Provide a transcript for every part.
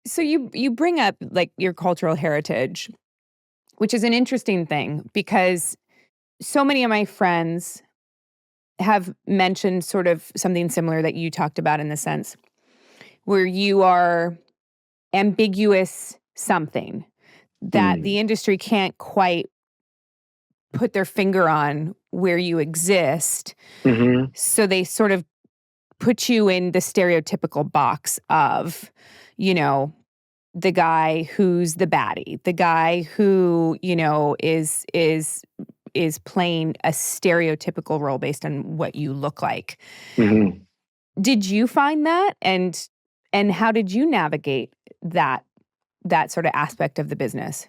So you bring up like your cultural heritage, which is an interesting thing because so many of my friends have mentioned sort of something similar that you talked about in the sense where you are ambiguous something that Mm, the industry can't quite put their finger on where you exist. hmm So they sort of put you in the stereotypical box of, you know, the guy who's the baddie, the guy who, is playing a stereotypical role based on what you look like. hmm Did you find that? And how did you navigate that sort of aspect of the business?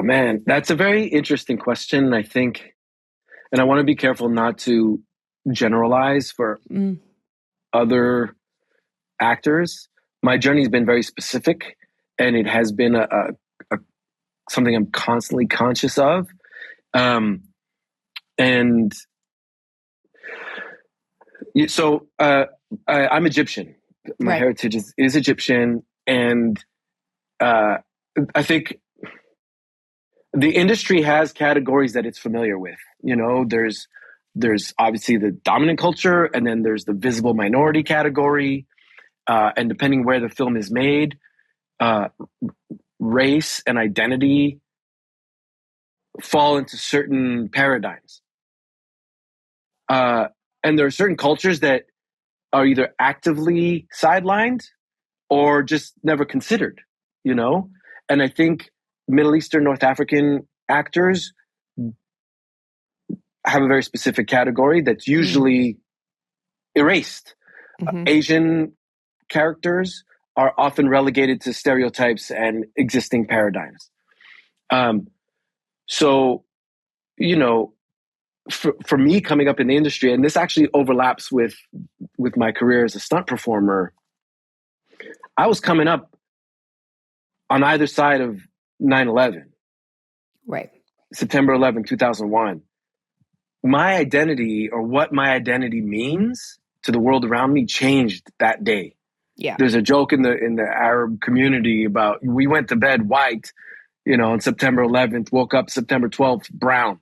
Man, that's a very interesting question. I think, and I want to be careful not to generalize for Mm, other actors. My journey's been very specific, and it has been a something I'm constantly conscious of. Um, and so I'm Egyptian. My right. heritage is Egyptian, and uh, I think the industry has categories that it's familiar with. There's obviously the dominant culture, and then there's the visible minority category. And depending where the film is made, uh, race and identity fall into certain paradigms. Uh, and there are certain cultures that are either actively sidelined or just never considered, you know? And I think Middle Eastern, North African actors have a very specific category that's Mm, usually erased. mhm. Asian characters are often relegated to stereotypes and existing paradigms. Um, so, you know, for me coming up in the industry, and this actually overlaps with my career as a stunt performer, I was coming up on either side of 9/11, Right. September 11, 2001. My identity, or what my identity means to the world around me, changed that day. Yeah. There's a joke in the Arab community about we went to bed white, on September 11th, woke up September 12th brown,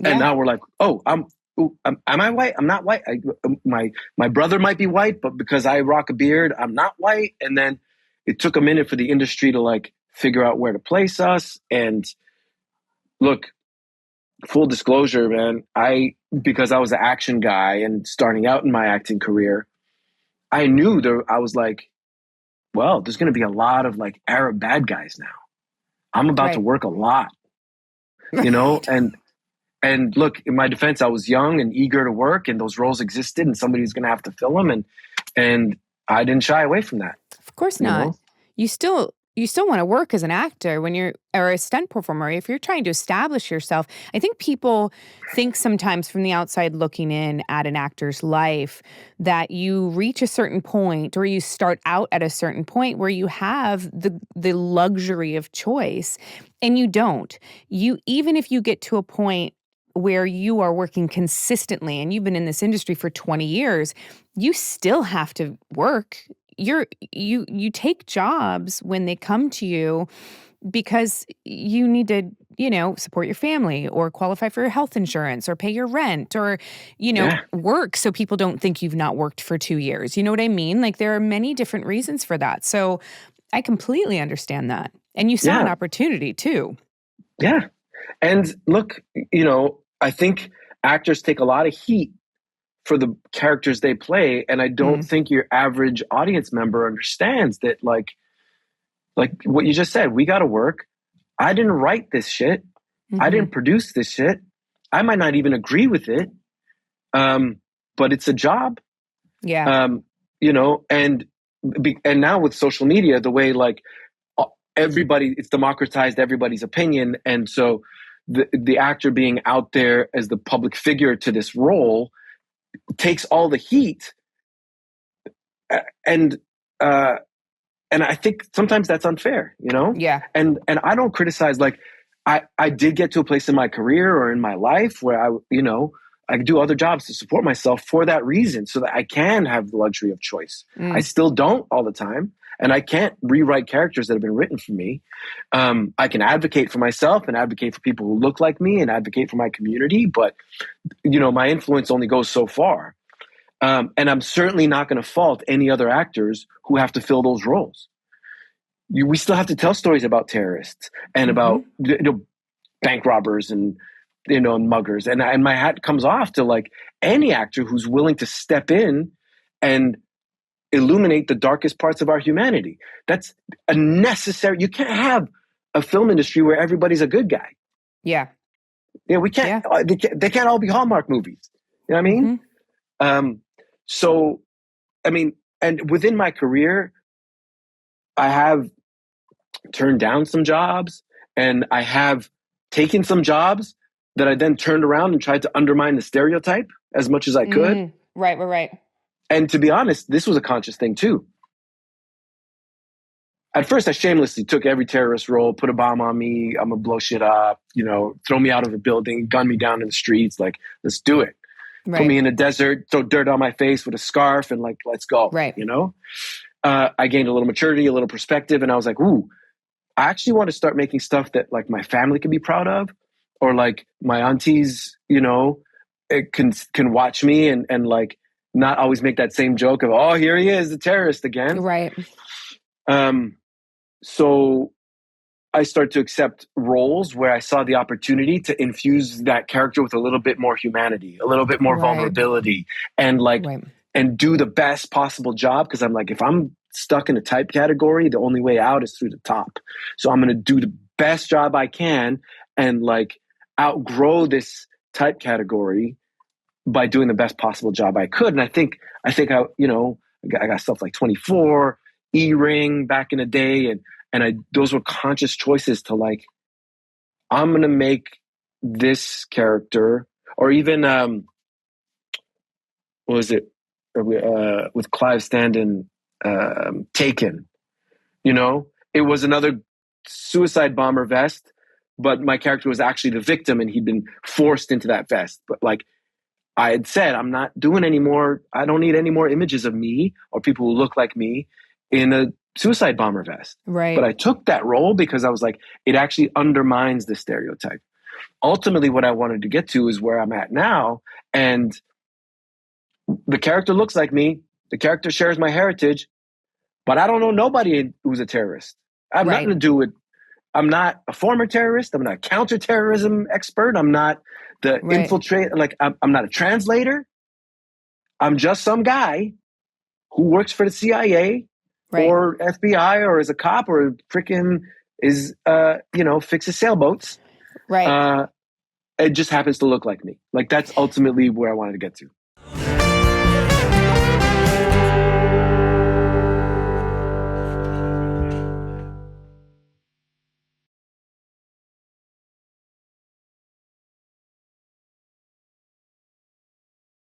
and Yeah. now we're like, oh, am I white? I'm not white. My brother might be white, but because I rock a beard, I'm not white. And then it took a minute for the industry to like figure out where to place us. And look, full disclosure, man, because I was an action guy and starting out in my acting career, I knew I was like, well, there's going to be a lot of like Arab bad guys now. I'm about to Right. work a lot, Right. and look, in my defense, I was young and eager to work, and those roles existed, and somebody's going to have to fill them, and I didn't shy away from that. Of course You not. know, You still want to work as an actor when you're or a stunt performer if you're trying to establish yourself. I think people think sometimes from the outside looking in at an actor's life that you reach a certain point or you start out at a certain point where you have the luxury of choice and you don't. You even if you get to a point where you are working consistently and you've been in this industry for 20 years, you still have to work. You take jobs when they come to you because you need to, support your family or qualify for your health insurance or pay your rent or, yeah, work so people don't think you've not worked for 2 years. You know what I mean? Like there are many different reasons for that. So I completely understand that. And you saw an yeah, opportunity too. yeah. And look, I think actors take a lot of heat for the characters they play, and I don't Mm, think your average audience member understands that. Like what you just said, we got to work. I didn't write this shit. I mhm. didn't produce this shit. I might not even agree with it, um, but it's a job. Yeah. Um, and now with social media, the way like everybody, it's democratized everybody's opinion, and so the actor being out there as the public figure to this role takes all the heat, and uh, and I think sometimes that's unfair, Yeah. and I don't criticize like. I did get to a place in my career or in my life where I do other jobs to support myself for that reason, so that I can have the luxury of choice. I Mm. still don't all the time, and I can't rewrite characters that have been written for me. I can advocate for myself and advocate for people who look like me and advocate for my community, but my influence only goes so far. And I'm certainly not going to fault any other actors who have to fill those roles. We still have to tell stories about terrorists and Hmm. about bank robbers and muggers, and my hat comes off to like any actor who's willing to step in and illuminate the darkest parts of our humanity. That's a necessary. You can't have a film industry where everybody's a good guy. Yeah. Yeah, we can't. Yeah. They can't all be Hallmark movies. You know what I mean? Hmm. So, I mean, and within my career, I have turned down some jobs, and I have taken some jobs that I then turned around and tried to undermine the stereotype as much as I could. Right. Right. And to be honest, this was a conscious thing too. At first, I shamelessly took every terrorist role, put a bomb on me, I'm gonna blow shit up, throw me out of a building, gun me down in the streets, like, let's do it. Put Right. me in a desert, throw dirt on my face with a scarf, and like, let's go. Right. I gained a little maturity, a little perspective, and I was like, ooh, I actually want to start making stuff that like my family can be proud of, or like my aunties, it can watch me and like not always make that same joke of, oh, here he is, the terrorist again. Right. So I started to accept roles where I saw the opportunity to infuse that character with a little bit more humanity, a little bit more Right. vulnerability, and like, Right. and do the best possible job. Cause I'm like, if I'm stuck in a type category, the only way out is through the top. So I'm going to do the best job I can and like outgrow this type category by doing the best possible job I could. And I think I got stuff like 24, E-Ring back in the day. And those were conscious choices to like, I'm going to make this character, or even, what was it? With Clive Standen, Taken, it was another suicide bomber vest, but my character was actually the victim and he'd been forced into that vest. But like I had said, I'm not doing any more. I don't need any more images of me or people who look like me in a suicide bomber vest. But Right. I took that role because I was like, it actually undermines the stereotype. Ultimately, what I wanted to get to is where I'm at now. And the character looks like me. The character shares my heritage, but I don't know nobody who's a terrorist. I have nothing Right. to do with. I'm not a former terrorist. I'm not a counterterrorism expert. I'm not the Right. infiltrate. Like I'm not a translator. I'm just some guy who works for the CIA Right. or FBI or is a cop or freaking is fixes sailboats. Right. It just happens to look like me. Like that's ultimately where I wanted to get to.